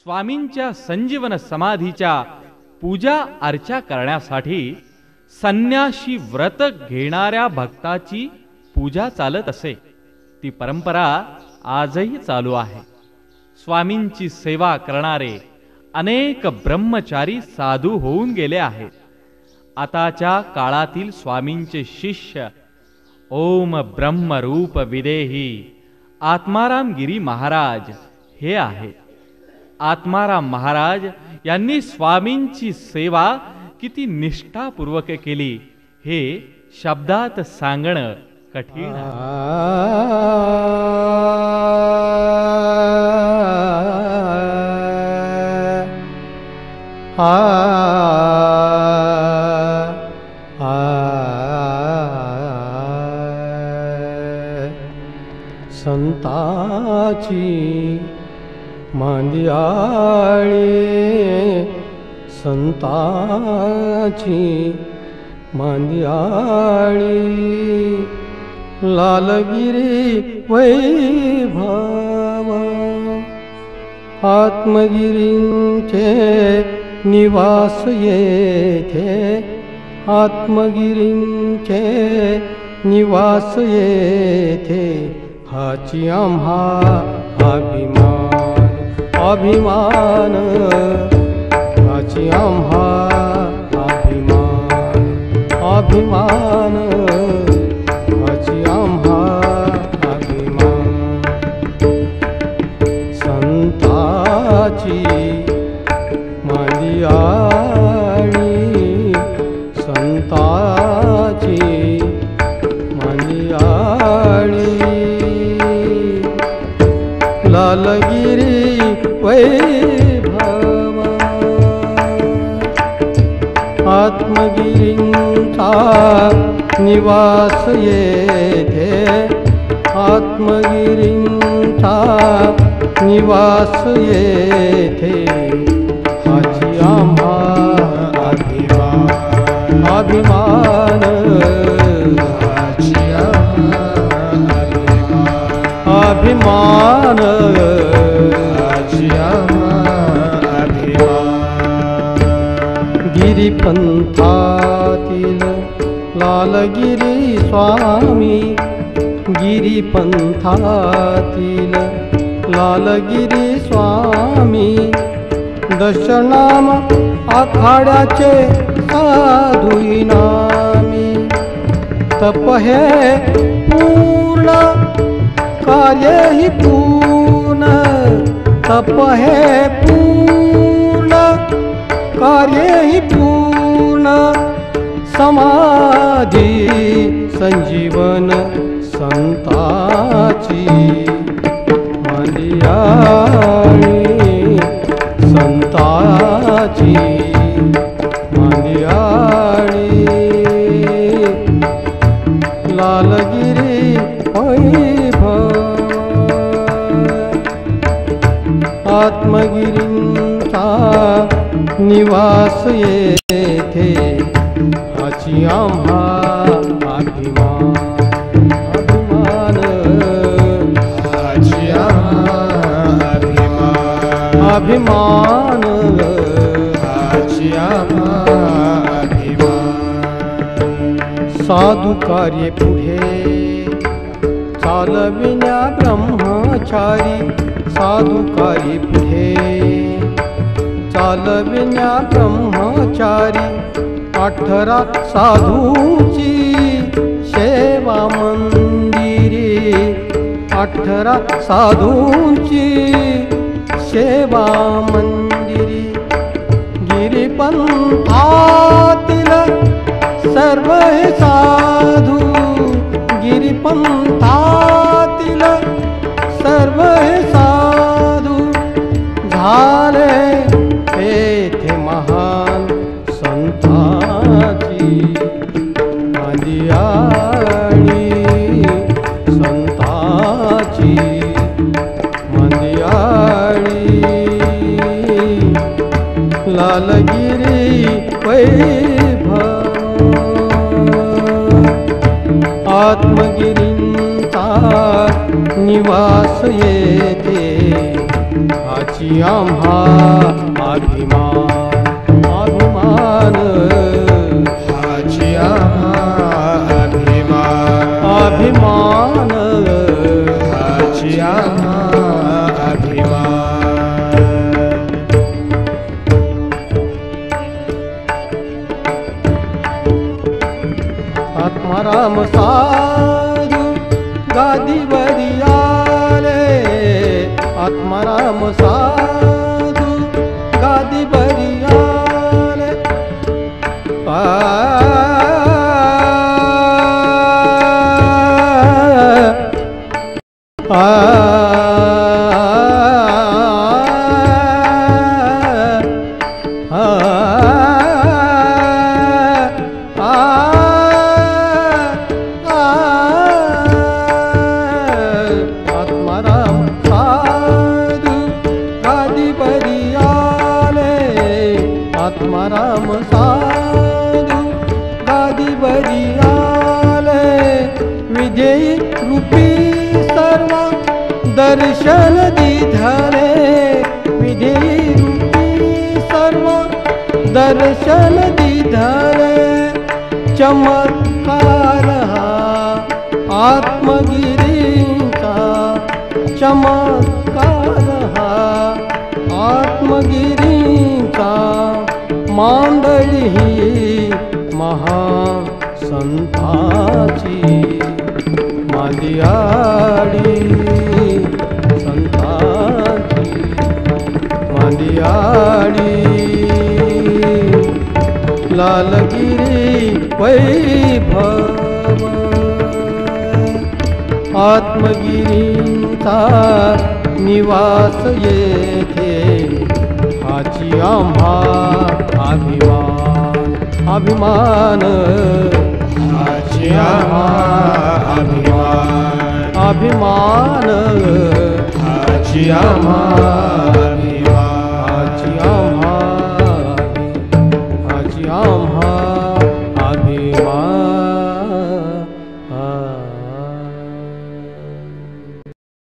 स्वामींच्या संजीवन समाधीच्या पूजा अर्चा करण्यासाठी संन्याशी व्रत घेणाऱ्या भक्ताची पूजा चालत असे। ती परंपरा आजही चालू आहे। स्वामींची सेवा करणारे अनेक ब्रह्मचारी साधू होऊन गेले आहेत। आताच्या काळातील स्वामींचे शिष्य ओम ब्रह्मरूप विदेही आत्माराम गिरी महाराज हे आहेत। आत्माराम महाराज यांनी स्वामींची सेवा किती निष्ठापूर्वक केली हे शब्दात सांगणं कठीण संताची मांदियाळी संताची मांदियाळी लालगिरी वैभव आत्मगिरींचे निवास येथे आत्मगिरींचे निवास येथे हाची आम्हा अभिमान अभिमान हाची आम्हा अभिमान अभिमान हाची आम्हा अभिमान संताची मांदियाळी संताची मांदियाळी लालगिरी वैभव आत्मगिरींचा निवास येथे आत्मगिरींचा निवास येथे हाची आम्हा अभिमान अभिमान हाची आम्हा अभिमान हाची आम्हा अभिमान गिरिपंथातील लालगिरी स्वामी गिरिपंथातील लालगिरी स्वामी दशनाम आखाड्याचे साधुई नामी तप हे पूर्ण कार्य ही पूर्ण तप हे पूर्ण कार्य ही पूर्ण समाधी संजीवन संताची मांदियाळी संताची मांदियाळी लालगिरी वैभव आत्मगिरींचा निवास येथे हाची आम्हा अभिमान अभिमान हाची आम्हा अभिमान अभिमान हाची आम्हा अभिमान साधू कार्य पुढे चालविण्या ब्रह्मचारी साधू कार्य पुढे चालविण्या ब्रह्मचारी 18 साधूची सेवा मंदिरी 18 साधूंची सेवा मंदिरी गिरिपंथातील सर्व हे साधू गिरिपंथातील सर्व हे साधू झाले तेथे महान संताची मांदियाळी संताची मांदियाळी लालगिरी वैभव आत्मगिरींचा निवास येथे हाची हाची आम्हा अभिमान अभिमान हाची आम्हा अभिमान अभिमान हाची आम्हा अभिमान आत्माराम साधू गादीवरी आले आत्माराम साधू गादीवरी आले आत्माराम साधू गादीवरी आले आत्माराम साधू गादीवरी आले विजयी रूपी सर्व दर्शन दिधले विजयी रूपी सर्व दर्शन दिधले चमत्कार हा आत्मगिरीचा चमत्कार हा आत्मगिरीचा मांडळी ही महासंताची मांदियाडी संताची मांदियाडी लालगिरी वैभव आत्मगिरीचा निवास येथे हाची आम्हा अभिमान अभिमान हाची आम्हा अभिमान अभिमान हाची आम्हा अभिमान हाची आम्हा अभिमान